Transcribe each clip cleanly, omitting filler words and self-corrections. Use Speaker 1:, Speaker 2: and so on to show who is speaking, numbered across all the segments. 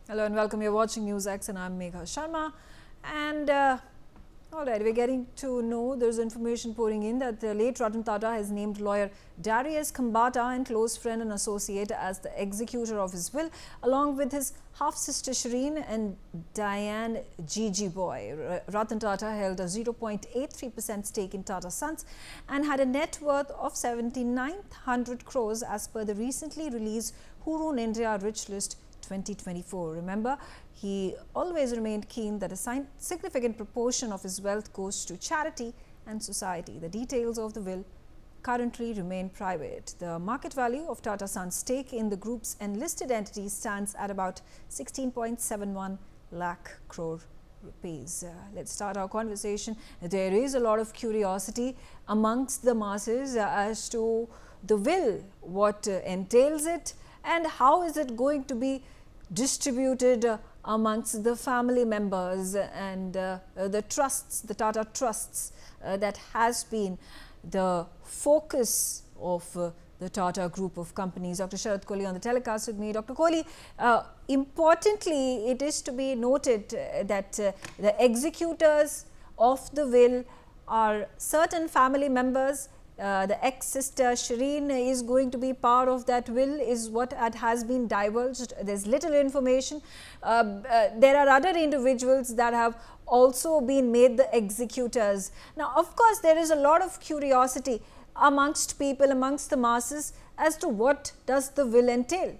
Speaker 1: Hello and welcome. You're watching NewsX and I'm Megha Sharma. And all right, we're getting to know there's information pouring in that the late Ratan Tata has named lawyer Darius Khambata and close friend and associate as the executor of his will, along with his half-sister Shireen and Deanne Jejeebhoy. Ratan Tata held a 0.83% stake in Tata Sons and had a net worth of 7,900 crores as per the recently released Hurun India Rich List 2024. Remember, he always remained keen that a significant proportion of his wealth goes to charity and society. The details of the will currently remain private. The market value of Tata Sons' stake in the group's enlisted entities stands at about 16.71 lakh crore rupees. Let's start our conversation. There is a lot of curiosity amongst the masses as to the will, what entails it, and how is it going to be distributed amongst the family members and the trusts, the Tata trusts that has been the focus of the Tata group of companies. Dr. Sharat Kohli on the telecast with me. Dr. Kohli, importantly, it is to be noted that the executors of the will are certain family members. The ex-sister Shireen is going to be part of that will, is what has been divulged. There's little information. There are other individuals that have also been made the executors. Now, of course, there is a lot of curiosity amongst people, amongst the masses, as to what does the will entail.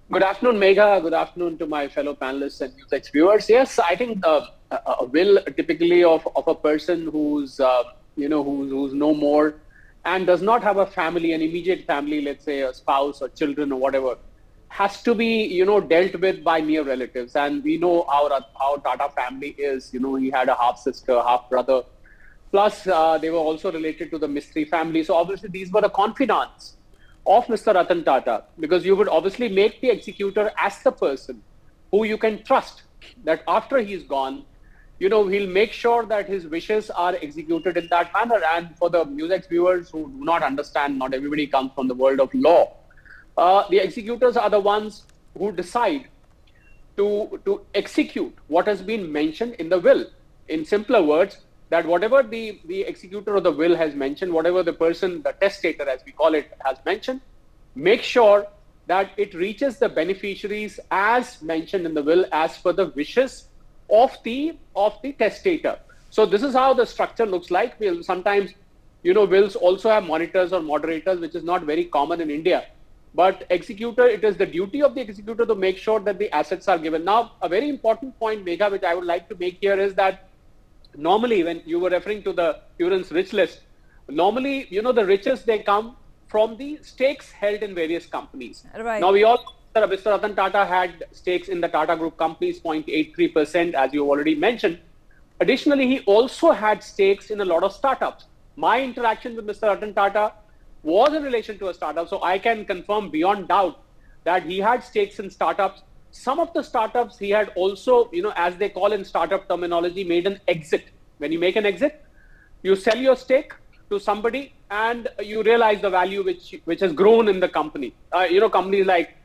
Speaker 2: Good afternoon, Megha. Good afternoon to my fellow panelists and NewsX viewers. Yes, I think a will typically of a person who's who's no more and does not have a family, an immediate family, let's say a spouse or children or whatever, has to be dealt with by near relatives. And we know how Tata family is. He had a half sister, half brother. Plus, they were also related to the Mistry family. So obviously, these were the confidants of Mr. Ratan Tata, because you would obviously make the executor as the person who you can trust that after he's gone, he'll make sure that his wishes are executed in that manner. And for the NewsX viewers who do not understand, not everybody comes from the world of law. The executors are the ones who decide to execute what has been mentioned in the will. In simpler words, that whatever the executor of the will has mentioned, whatever the person, the testator as we call it, has mentioned, make sure that it reaches the beneficiaries as mentioned in the will, as per the wishes of the testator. So this is how the structure looks like. We'll sometimes, wills also have monitors or moderators, which is not very common in India. But executor, it is the duty of the executor to make sure that the assets are given. Now, a very important point, Megha, which I would like to make here is that normally, when you were referring to the Hurun's rich list, normally, the riches, they come from the stakes held in various companies.
Speaker 1: Right.
Speaker 2: Now, we all, Mr. Ratan Tata had stakes in the Tata Group companies, 0.83%, as you already mentioned. Additionally, he also had stakes in a lot of startups. My interaction with Mr. Ratan Tata was in relation to a startup. So I can confirm beyond doubt that he had stakes in startups. Some of the startups he had also, as they call in startup terminology, made an exit. When you make an exit, you sell your stake to somebody and you realize the value which has grown in the company. Companies like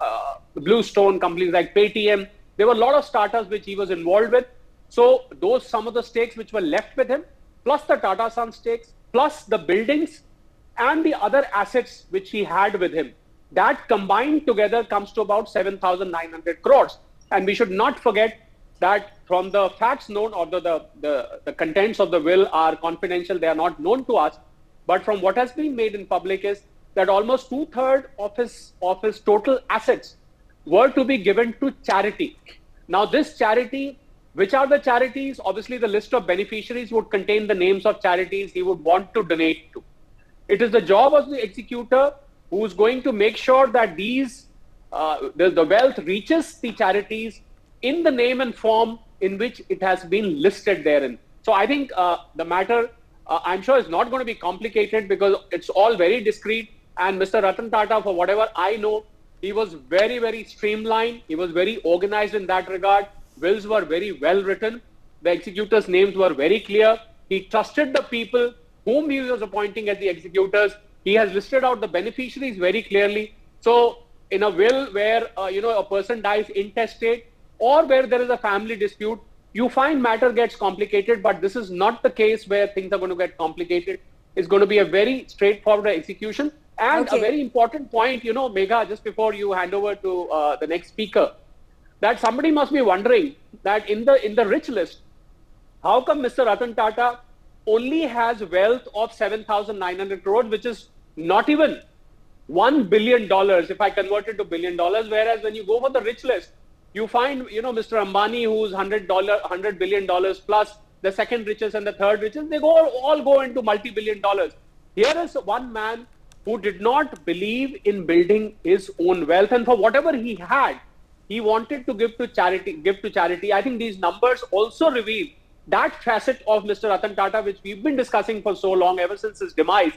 Speaker 2: Bluestone, companies like Paytm, there were a lot of startups which he was involved with. So those, some of the stakes which were left with him, plus the Tata Sons stakes, plus the buildings and the other assets which he had with him, that combined together comes to about 7,900 crores. And we should not forget that from the facts known, or the contents of the will are confidential, they are not known to us. But from what has been made in public is that almost 2/3 of his total assets were to be given to charity. Now, this charity, which are the charities? Obviously, the list of beneficiaries would contain the names of charities he would want to donate to. It is the job of the executor who is going to make sure that the wealth reaches the charities in the name and form in which it has been listed therein. So I think the matter, I'm sure, is not going to be complicated because it's all very discreet. And Mr. Ratan Tata, for whatever I know, he was very, very streamlined. He was very organized in that regard. Wills were very well written. The executors' names were very clear. He trusted the people whom he was appointing as the executors. He has listed out the beneficiaries very clearly. So in a will where, a person dies intestate or where there is a family dispute, you find matter gets complicated, but this is not the case where things are going to get complicated. It's going to be a very straightforward execution. And a very important point, Megha, just before you hand over to the next speaker, that somebody must be wondering that in the rich list, how come Mr. Ratan Tata only has wealth of 7,900 crores, which is not even $1 billion if I convert it to $1 billion. Whereas when you go for the rich list, you find, Mr. Ambani, who's $100 billion plus, the second richest and the third richest, they all go into multi-billion dollars. Here is one man who did not believe in building his own wealth, and for whatever he had, he wanted to give to charity. I think these numbers also reveal that facet of Mr. Ratan Tata, which we've been discussing for so long, ever since his demise,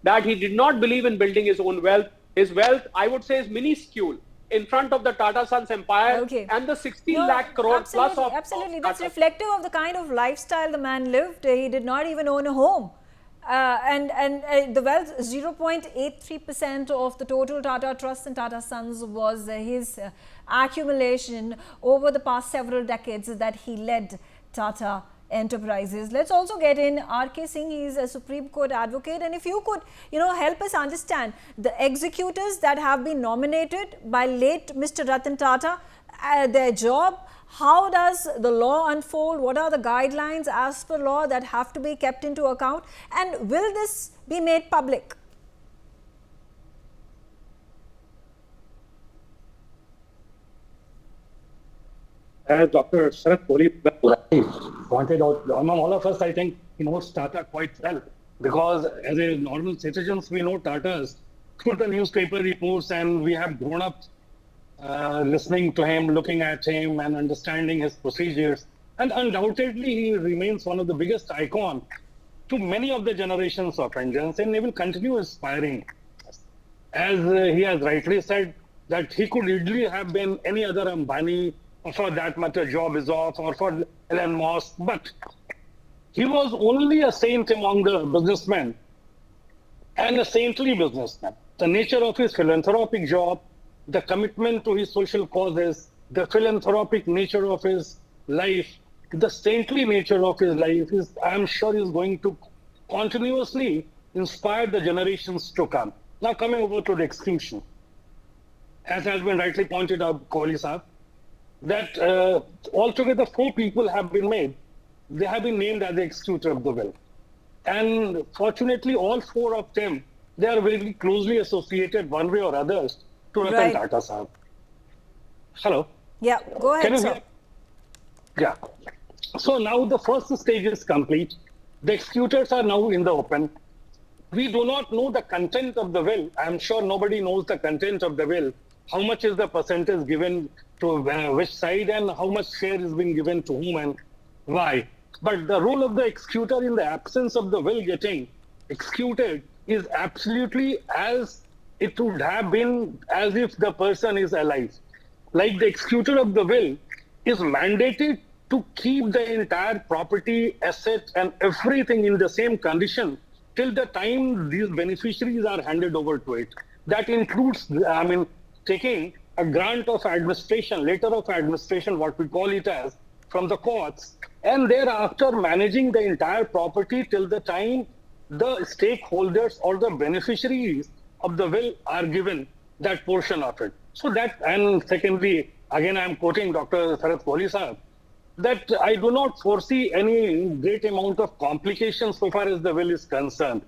Speaker 2: that he did not believe in building his own wealth. His wealth, I would say, is minuscule in front of the Tata Sons empire and the 16 lakh crore plus of
Speaker 1: Absolutely, that's reflective of the kind of lifestyle the man lived. He did not even own a home. And the wealth, 0.83% of the total Tata Trust and Tata Sons was his accumulation over the past several decades that he led Tata Enterprises. Let's also get in R.K. Singh. He is a Supreme Court advocate, and if you could, help us understand the executors that have been nominated by late Mr. Ratan Tata, their job. How does the law unfold? What are the guidelines as per law that have to be kept into account? And will this be made public?
Speaker 3: As Dr. Sharath pointed out, among all of us, I think he knows Tata quite well, because as a normal citizens, we know Tata's through the newspaper reports, and we have grown up listening to him, looking at him, and understanding his procedures. And undoubtedly, he remains one of the biggest icons to many of the generations of Indians, and he will continue inspiring. As he has rightly said, that he could easily have been any other Ambani, or for that matter, Joe Bezos, or for Elon Musk, but he was only a saint among the businessmen, and a saintly businessman. The nature of his philanthropic job, the commitment to his social causes, the philanthropic nature of his life, the saintly nature of his life, I'm sure is going to continuously inspire the generations to come. Now coming over to the execution, as has been rightly pointed out, Kohli Saab, that altogether 4 people have been made. They have been named as the executor of the will. And fortunately, all 4 of them, they are very closely associated one way or others to Ratan Tata Sahab. Hello?
Speaker 1: Yeah, go ahead, sir.
Speaker 3: Yeah. So now the first stage is complete. The executors are now in the open. We do not know the content of the will. I'm sure nobody knows the content of the will. How much is the percentage given to which side, and how much share is being given to whom and why. But the role of the executor in the absence of the will getting executed is absolutely as it would have been as if the person is alive. Like the executor of the will is mandated to keep the entire property, asset, and everything in the same condition till the time these beneficiaries are handed over to it. That includes, taking a grant of administration, letter of administration, what we call it as, from the courts, and thereafter managing the entire property till the time the stakeholders or the beneficiaries of the will are given that portion of it. So that, and secondly, again, I'm quoting Dr. Sharath Kohli, that I do not foresee any great amount of complications so far as the will is concerned,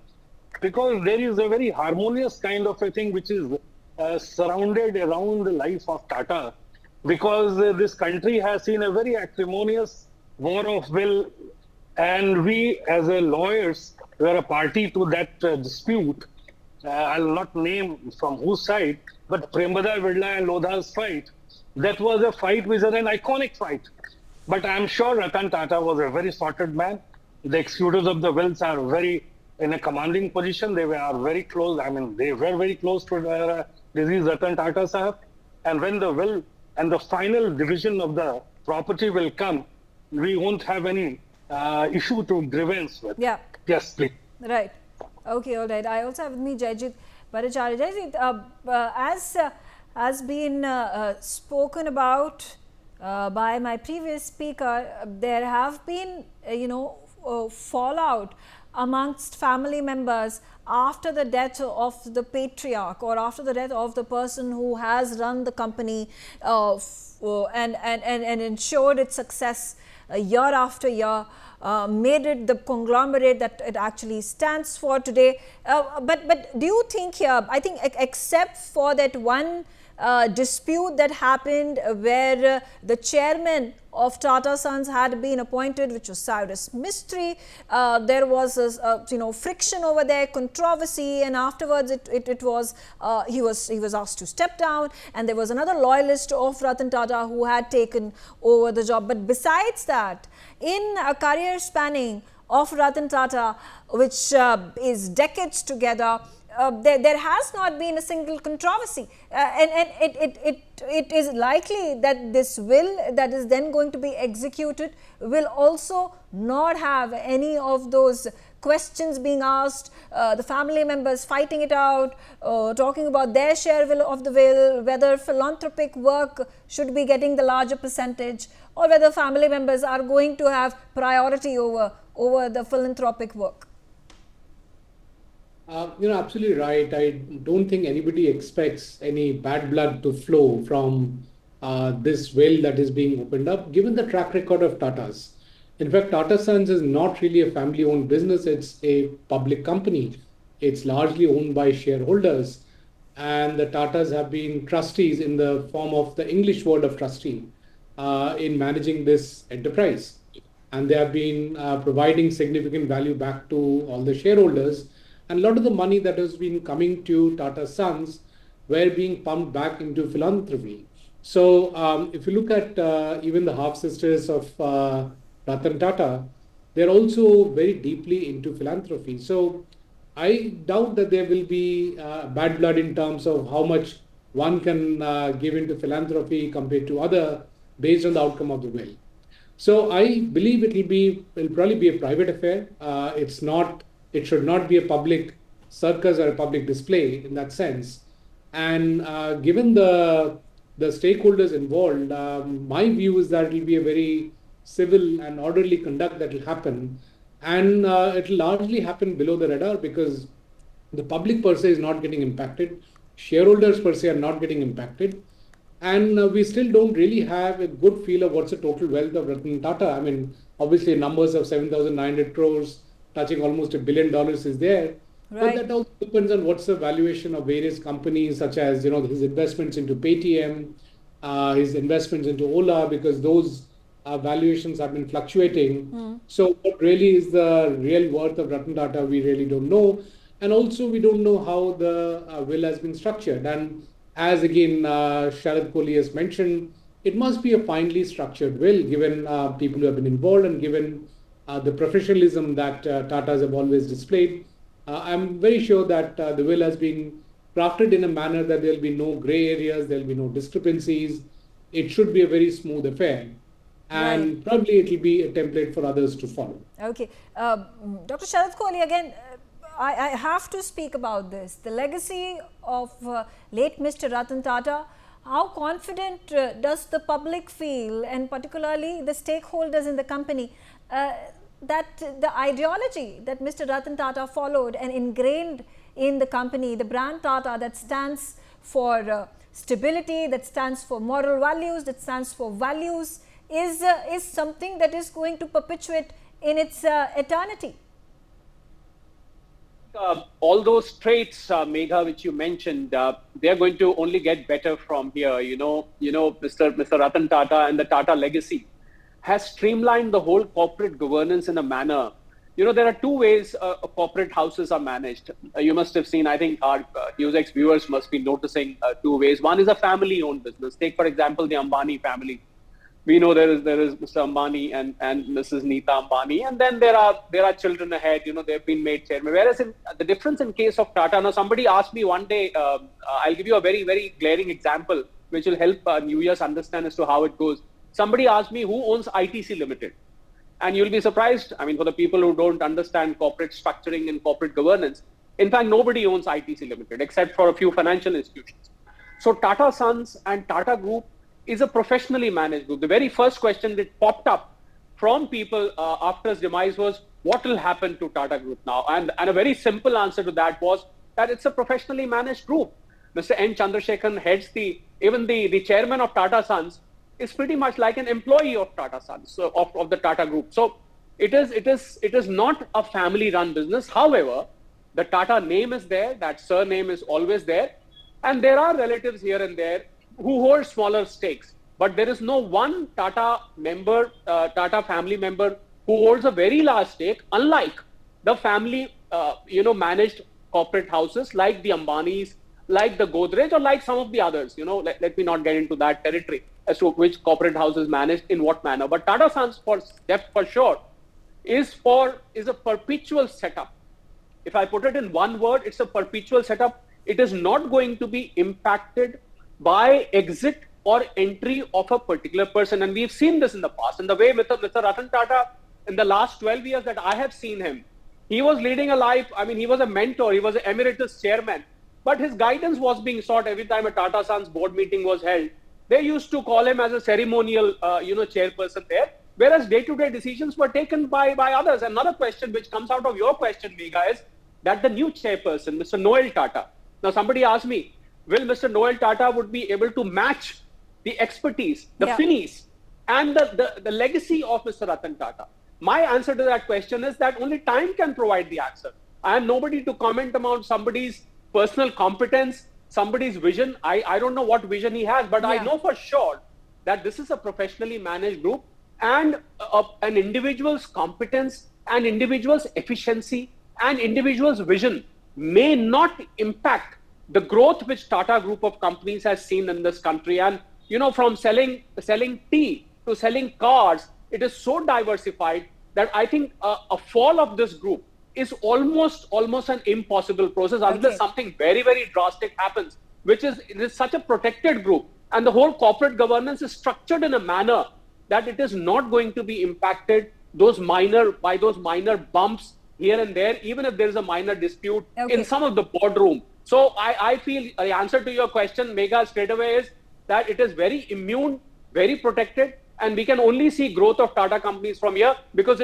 Speaker 3: because there is a very harmonious kind of a thing which is surrounded around the life of Tata, because this country has seen a very acrimonious war of will, and we as a lawyers were a party to that dispute. I'll not name from whose side, but Premada Vidla and Lodha's fight. That was a fight which was an iconic fight. But I'm sure Ratan Tata was a very sorted man. The executors of the wills are very in a commanding position. They were very close. They were very close to disease Ratan Tata Sahab. And when the will and the final division of the property will come, we won't have any issue to grievance with.
Speaker 1: Yeah.
Speaker 3: Yes, please.
Speaker 1: Right. Okay, all right. I also have with me Jajit Bhattacharya. Jajit, as has been spoken about by my previous speaker. There have been, fallout amongst family members after the death of the patriarch or after the death of the person who has run the company and ensured its success year after year, made it the conglomerate that it actually stands for today. But do you think here, I think except for that one dispute that happened where the chairman of Tata Sons had been appointed, which was Cyrus Mistry, there was a friction over there, controversy, and afterwards it was he was asked to step down, and there was another loyalist of Ratan Tata who had taken over the job. But besides that, in a career spanning of Ratan Tata, which is decades together, there has not been a single controversy, and it is likely that this will that is then going to be executed will also not have any of those questions being asked, the family members fighting it out, talking about their share of the will, whether philanthropic work should be getting the larger percentage, or whether family members are going to have priority over the philanthropic work.
Speaker 4: Absolutely right. I don't think anybody expects any bad blood to flow from this well that is being opened up, given the track record of Tatas. In fact, Tata Sons is not really a family-owned business. It's a public company. It's largely owned by shareholders. And the Tatas have been trustees in the form of the English word of trustee in managing this enterprise. And they have been providing significant value back to all the shareholders. And a lot of the money that has been coming to Tata Sons were being pumped back into philanthropy. So if you look at even the half-sisters of Ratan Tata, they're also very deeply into philanthropy. So I doubt that there will be bad blood in terms of how much one can give into philanthropy compared to other based on the outcome of the will. So I believe it'll probably be a private affair. It should not be a public circus or a public display in that sense. And given the stakeholders involved, my view is that it will be a very civil and orderly conduct that will happen. And it will largely happen below the radar because the public per se is not getting impacted. Shareholders per se are not getting impacted. And we still don't really have a good feel of what's the total wealth of Ratan Tata. I mean, obviously numbers of 7,900 crores touching almost $1 billion is there. Right. But that also depends on what's the valuation of various companies, such as his investments into Paytm, his investments into Ola, because those valuations have been fluctuating. So what really is the real worth of Ratan Tata, we really don't know. And also we don't know how the will has been structured. And as again Sharad Kohli has mentioned, it must be a finely structured will, given people who have been involved and given the professionalism that Tatas have always displayed. I'm very sure that the will has been crafted in a manner that there will be no grey areas, there will be no discrepancies. It should be a very smooth affair. And probably it will be a template for others to follow.
Speaker 1: Okay. Dr. Sharad Kohli, again, I have to speak about this. The legacy of late Mr. Ratan Tata, how confident does the public feel, and particularly the stakeholders in the company, that the ideology that Mr. Ratan Tata followed and ingrained in the company, the brand Tata that stands for stability, that stands for moral values, that stands for values, is something that is going to perpetuate in its eternity?
Speaker 2: All those traits, Megha, which you mentioned, they are going to only get better from here. Mr. Ratan Tata and the Tata legacy has streamlined the whole corporate governance in a manner. There are two ways corporate houses are managed. You must have seen, I think our NewsX viewers must be noticing two ways. One is a family-owned business. Take, for example, the Ambani family. We know there is Mr. Ambani and Mrs. Neeta Ambani, and then there are children ahead. They've been made chairman. Whereas the difference in case of Tata, now somebody asked me one day, I'll give you a very, very glaring example, which will help New Year's understand as to how it goes. Somebody asked me who owns ITC Limited, and you'll be surprised. I mean, for the people who don't understand corporate structuring and corporate governance, in fact, nobody owns ITC Limited except for a few financial institutions. So Tata Sons and Tata Group is a professionally managed group. The very first question that popped up from people after his demise was, what will happen to Tata Group now? And a very simple answer to that was that it's a professionally managed group. Mr. N. Chandrasekharan heads even the chairman of Tata Sons is pretty much like an employee of Tata Sons, so of the Tata Group. So it is not a family-run business. However, the Tata name is there, that surname is always there, and there are relatives here and there who hold smaller stakes. But there is no one Tata member, Tata family member who holds a very large stake, unlike the family, managed corporate houses like the Ambanis, like the Godrej, or like some of the others. Let me not get into that territory as to which corporate house is managed in what manner. But Tata Sons, for sure, is a perpetual setup. If I put it in one word, it's a perpetual setup. It is not going to be impacted by exit or entry of a particular person. And we've seen this in the past. In the way Mr. Ratan Tata, in the last 12 years that I have seen him, he was leading a life. I mean, he was a mentor. He was an emeritus chairman. But his guidance was being sought every time a Tata Sons board meeting was held. They used to call him as a ceremonial, chairperson there, whereas day-to-day decisions were taken by others. Another question which comes out of your question, Megha, is that the new chairperson, Mr. Noel Tata. Now, somebody asked me, will Mr. Noel Tata would be able to match the expertise, the finis, and the legacy of Mr. Ratan Tata? My answer to that question is that only time can provide the answer. I am nobody to comment about somebody's personal competence, somebody's vision. I don't know what vision he has, but I know for sure that this is a professionally managed group, and an individual's competence and individual's efficiency and individual's vision may not impact the growth which Tata Group of companies has seen in this country. And from selling tea to selling cars, it is so diversified that I think a fall of this group is almost an impossible process unless something very, very drastic happens, it is such a protected group, and the whole corporate governance is structured in a manner that it is not going to be impacted by those minor bumps here and there, even if there is a minor dispute in some of the boardroom. So I feel the answer to your question, Megha, straight away is that it is very immune, very protected, and we can only see growth of Tata companies from here, because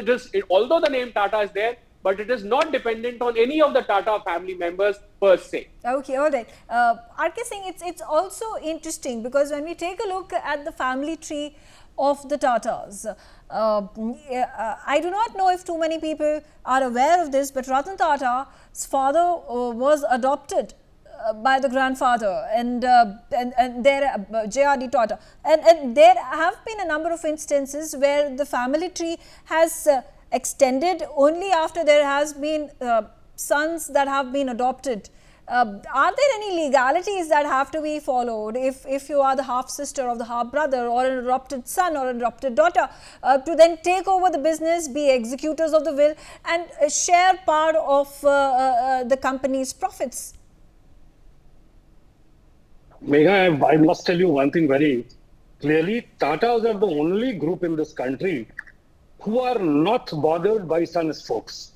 Speaker 2: although the name Tata is there, but it is not dependent on any of the Tata family members per se.
Speaker 1: Okay, all right. RK Singh, it's also interesting because when we take a look at the family tree of the Tatas, I do not know if too many people are aware of this, but Ratan Tata's father was adopted by the grandfather, and there JRD Tata, and there have been a number of instances where the family tree has extended only after there has been sons that have been adopted. Are there any legalities that have to be followed if you are the half sister of the half brother, or an adopted son or an adopted daughter, to then take over the business, be executors of the will, and share part of the company's profits?
Speaker 3: Megha, I must tell you one thing very clearly. Tatas are the only group in this country who are not bothered by son strokes,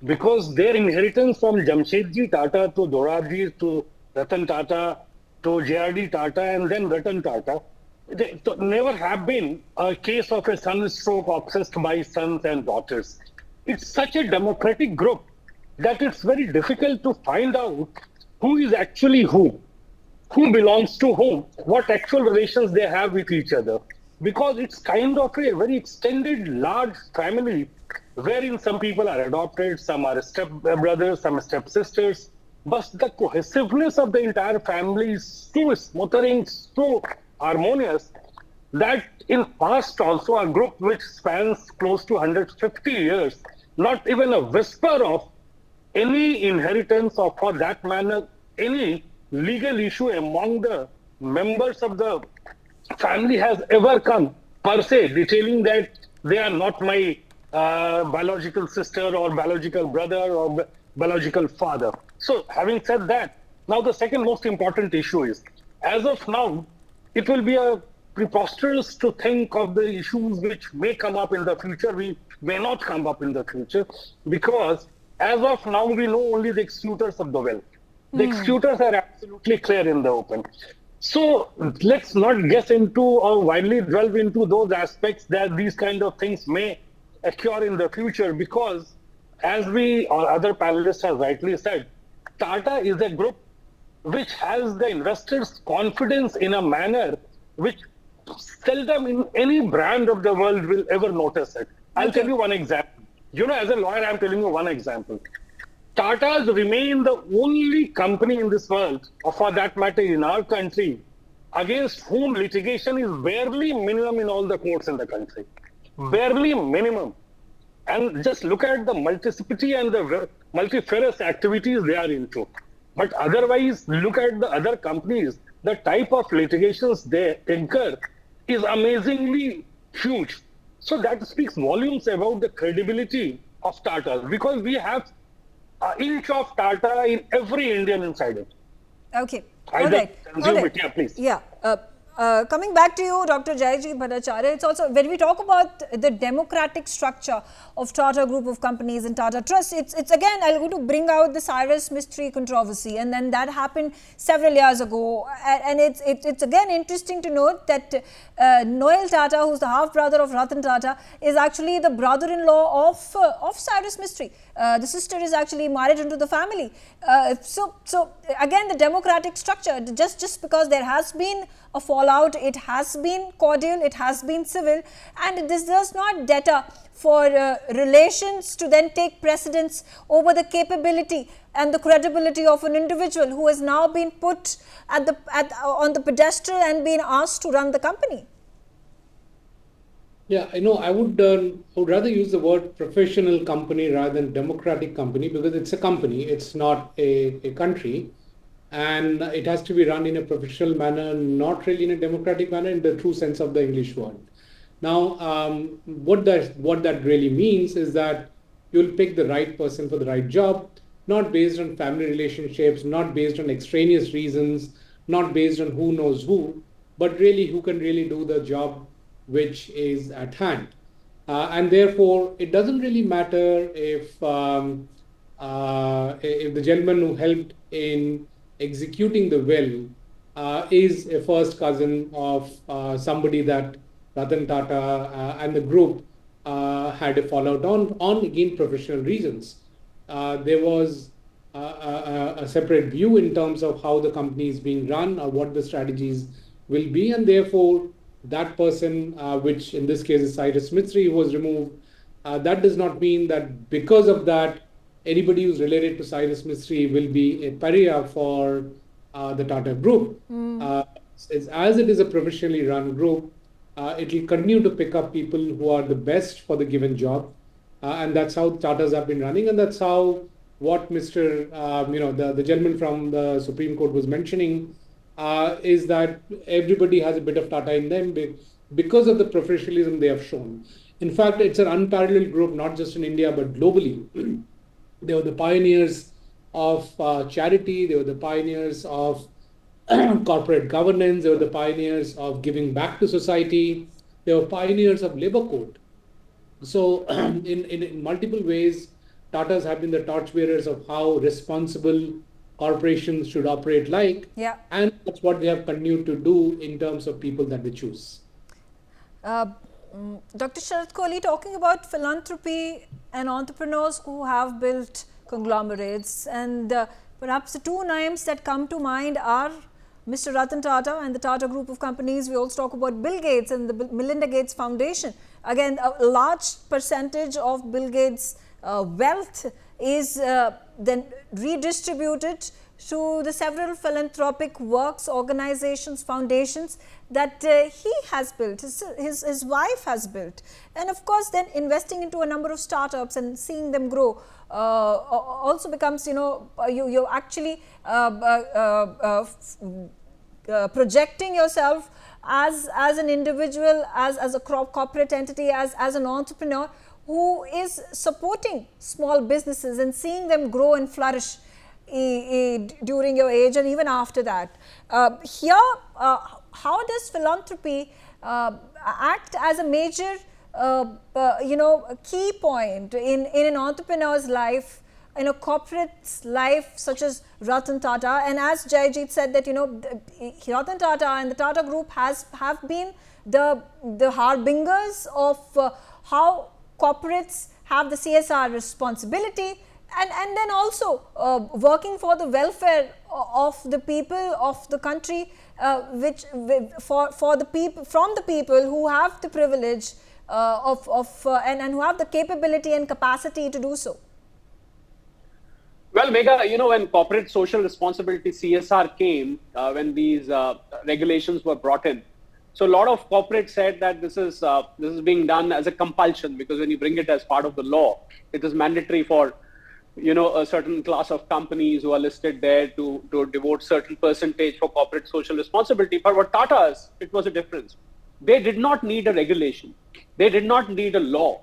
Speaker 3: because their inheritance from Jamshedji Tata to Dorabji to Ratan Tata to JRD Tata and then Ratan Tata, they never have been a case of a son stroke obsessed by sons and daughters. It's such a democratic group that it's very difficult to find out who is actually who belongs to whom, what actual relations they have with each other. Because it's kind of a very extended, large family wherein some people are adopted, some are step brothers, some step sisters. But the cohesiveness of the entire family is too smothering, so harmonious, that in past also a group which spans close to 150 years, not even a whisper of any inheritance or, for that matter, any legal issue among the members of the family has ever come per se, detailing that they are not my biological sister or biological brother or biological father. So having said that, now the second most important issue is, as of now, it will be a preposterous to think of the issues which may come up in the future, we may not come up in the future, because as of now, we know only the executors of the will. The executors are absolutely clear in the open. So let's not guess into or widely delve into those aspects that these kind of things may occur in the future, because as we or other panelists have rightly said, Tata is a group which has the investors' confidence in a manner which seldom in any brand of the world will ever notice it. I'll tell you one example. As a lawyer, I'm telling you one example. Tata's remain the only company in this world, or for that matter in our country, against whom litigation is barely minimum in all the courts in the country. Barely minimum. And just look at the multiplicity and the multifarious activities they are into. But otherwise, look at the other companies, the type of litigations they incur is amazingly huge. So that speaks volumes about the credibility of Tata, because we have an inch of Tata in every Indian inside it.
Speaker 1: Okay.
Speaker 3: All right.
Speaker 1: Yeah,
Speaker 3: please.
Speaker 1: Yeah. Coming back to you, Dr. Jejeebhoy, it's also, when we talk about the democratic structure of Tata Group of companies and Tata Trust, it's again, I'll go to bring out the Cyrus Mistry controversy, and then that happened several years ago. And it's again interesting to note that Noel Tata, who's the half brother of Ratan Tata, is actually the brother-in-law of Cyrus Mistry. The sister is actually married into the family. So again, the democratic structure, just because there has been a fallout, it has been cordial, it has been civil, and this does not deter for relations to then take precedence over the capability and the credibility of an individual who has now been put on the pedestal and been asked to run the company.
Speaker 4: Yeah, I would rather use the word professional company rather than democratic company, because it's a company, it's not a country, and it has to be run in a professional manner, not really in a democratic manner in the true sense of the English word. Now, what that really means is that you'll pick the right person for the right job, not based on family relationships, not based on extraneous reasons, not based on who knows who, but really who can really do the job which is at hand. And therefore, it doesn't really matter if the gentleman who helped in executing the will is a first cousin of somebody that Ratan Tata and the group had a fallout on again professional reasons. There was a separate view in terms of how the company is being run or what the strategies will be, and therefore that person, which in this case is Cyrus Mistry, was removed. That does not mean that because of that, anybody who's related to Cyrus Mistry will be a pariah for the Tata Group. As it is a professionally run group, it will continue to pick up people who are the best for the given job. And that's how Tatas have been running. And that's how what Mr. The gentleman from the Supreme Court was mentioning is that everybody has a bit of Tata in them because of the professionalism they have shown. In fact, it's an unparalleled group, not just in India, but globally. They were the pioneers of charity. They were the pioneers of corporate governance. They were the pioneers of giving back to society. They were pioneers of labor code. So in multiple ways, Tatas have been the torchbearers of how responsible corporations should operate like.
Speaker 1: Yeah.
Speaker 4: And that's what they have continued to do in terms of people that they choose.
Speaker 1: Dr. Sharat Kohli, talking about philanthropy and entrepreneurs who have built conglomerates, and perhaps the two names that come to mind are Mr. Ratan Tata and the Tata Group of companies. We also talk about Bill Gates and the Melinda Gates Foundation. Again, a large percentage of Bill Gates' wealth is then redistributed to the several philanthropic works, organizations, foundations that he has built, his wife has built. And of course, then investing into a number of startups and seeing them grow also becomes, you're actually projecting yourself as an individual, as a corporate entity, as an entrepreneur who is supporting small businesses and seeing them grow and flourish during your age and even after that. Here, how does philanthropy act as a major, key point in an entrepreneur's life in a corporate's life such as Ratan Tata. And as Jayjeet said that, Ratan Tata and the Tata Group have been the harbingers of how corporates have the CSR responsibility, and then also working for the welfare of the people of the country, for the people, from the people who have the privilege and who have the capability and capacity to do so.
Speaker 2: Well, Megha, when corporate social responsibility CSR came, when these regulations were brought in, so a lot of corporates said that this is being done as a compulsion, because when you bring it as part of the law, it is mandatory for a certain class of companies who are listed there to devote certain percentage for corporate social responsibility. But what Tata's, it was a difference. They did not need a regulation. They did not need a law.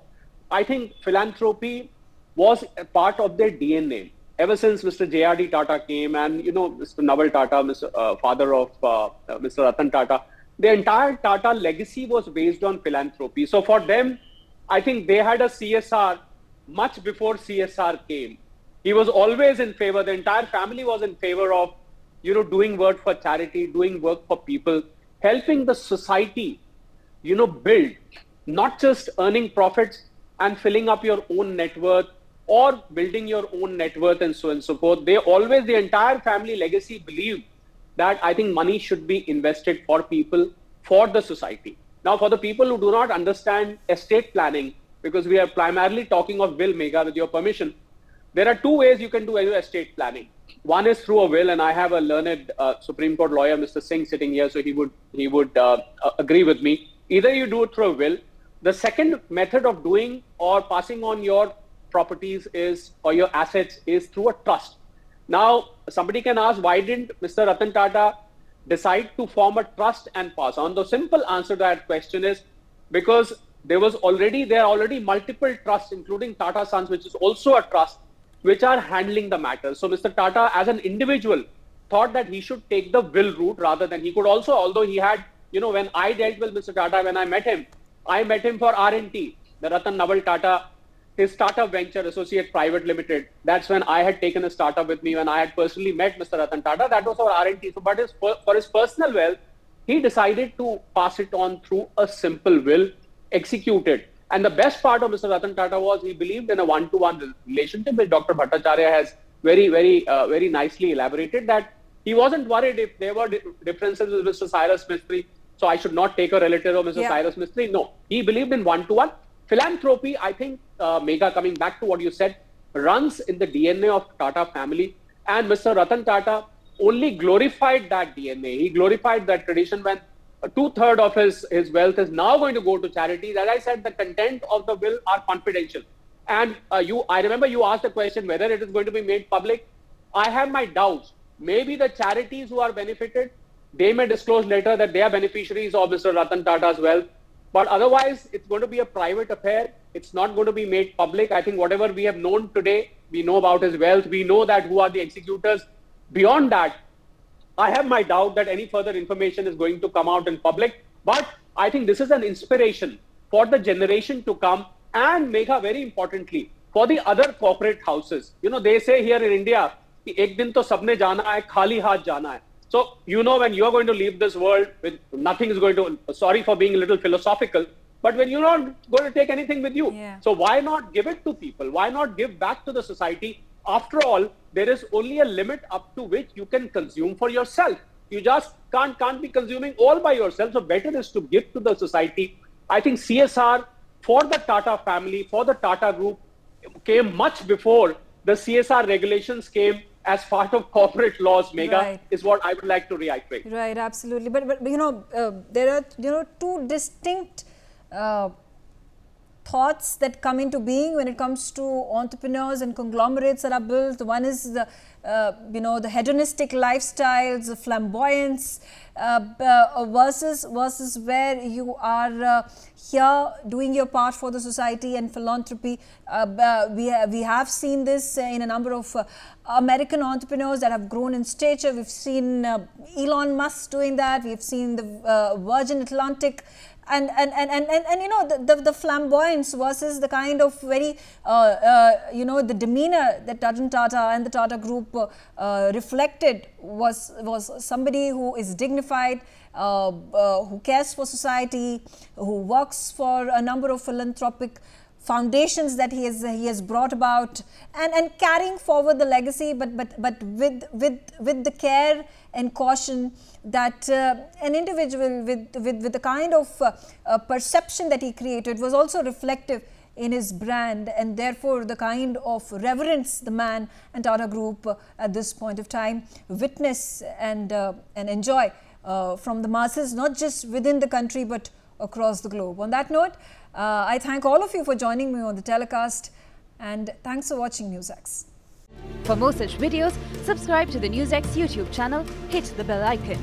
Speaker 2: I think philanthropy was a part of their DNA. Ever since Mr. J.R.D. Tata came, and Mr. Naval Tata, father of Mr. Ratan Tata, the entire Tata legacy was based on philanthropy. So for them, I think they had a CSR much before CSR came. He was always in favor. The entire family was in favor of, doing work for charity, doing work for people, helping the society, build, not just earning profits and filling up your own net worth or building your own net worth and so on and so forth. The entire family legacy believed that I think money should be invested for people, for the society. Now, for the people who do not understand estate planning, because we are primarily talking of will, Megha, with your permission, there are two ways you can do estate planning. One is through a will, and I have a learned Supreme Court lawyer, Mr. Singh, sitting here, so he would agree with me. Either you do it through a will. The second method of doing or passing on your properties or your assets is through a trust. Now, somebody can ask, why didn't Mr. Ratan Tata decide to form a trust and pass on? The simple answer to that question is because there are already multiple trusts, including Tata Sons, which is also a trust, which are handling the matter. So Mr. Tata, as an individual, thought that he should take the will route rather than he could also, although he had, when I dealt with Mr. Tata, when I met him for R&T, the Ratan Naval Tata, his startup venture, Associate Private Limited. That's when I had taken a startup with me, when I had personally met Mr. Ratan Tata. That was for R&T. So, but for his personal wealth, he decided to pass it on through a simple will, executed. And the best part of Mr. Ratan Tata was he believed in a one-to-one relationship, which Dr. Bhattacharya has very nicely elaborated, that he wasn't worried if there were differences with Mr. Cyrus Mistry, so I should not take a relative of Mr. Cyrus Mistry. No, he believed in one-to-one. Philanthropy, I think, Megha, coming back to what you said, runs in the DNA of Tata family. And Mr. Ratan Tata only glorified that DNA. He glorified that tradition when 2/3 of his wealth is now going to go to charities. As I said, the content of the will are confidential. And I remember you asked the question whether it is going to be made public. I have my doubts. Maybe the charities who are benefited, they may disclose later that they are beneficiaries of Mr. Ratan Tata's wealth. But otherwise, it's going to be a private affair. It's not going to be made public. I think whatever we have known today, we know about his wealth. We know that who are the executors. Beyond that, I have my doubt that any further information is going to come out in public. But I think this is an inspiration for the generation to come, and Megha, very importantly, for the other corporate houses. They say here in India, ek din to sabne jana hai, khali haath jana hai. So, when you're going to leave this world, nothing is going to, sorry for being a little philosophical, but when you're not going to take anything with you.
Speaker 1: Yeah.
Speaker 2: So why not give it to people? Why not give back to the society? After all, there is only a limit up to which you can consume for yourself. You just can't be consuming all by yourself. So better is to give to the society. I think CSR for the Tata family, for the Tata group, came much before the CSR regulations came as part of corporate laws, Megha,
Speaker 1: Right.
Speaker 2: is what I would like to reiterate.
Speaker 1: Right, absolutely. But there are two distinct thoughts that come into being when it comes to entrepreneurs and conglomerates that are built. One is the hedonistic lifestyles, the flamboyance, versus where you are here doing your part for the society and philanthropy. We have seen this in a number of American entrepreneurs that have grown in stature. We've seen Elon Musk doing that. We've seen the Virgin Atlantic and you know, the flamboyance versus the kind of very you know, the demeanor that Ratan Tata and the Tata Group reflected was somebody who is dignified, who cares for society, who works for a number of philanthropic foundations that he has brought about, and carrying forward the legacy, but with the care and caution that an individual with the kind of perception that he created was also reflective in his brand, and therefore the kind of reverence the man and Tata Group at this point of time witness and enjoy from the masses, not just within the country but across the globe. On that note, I thank all of you for joining me on the telecast, and thanks for watching NewsX.
Speaker 5: For more such videos, subscribe to the NewsX YouTube channel, hit the bell icon.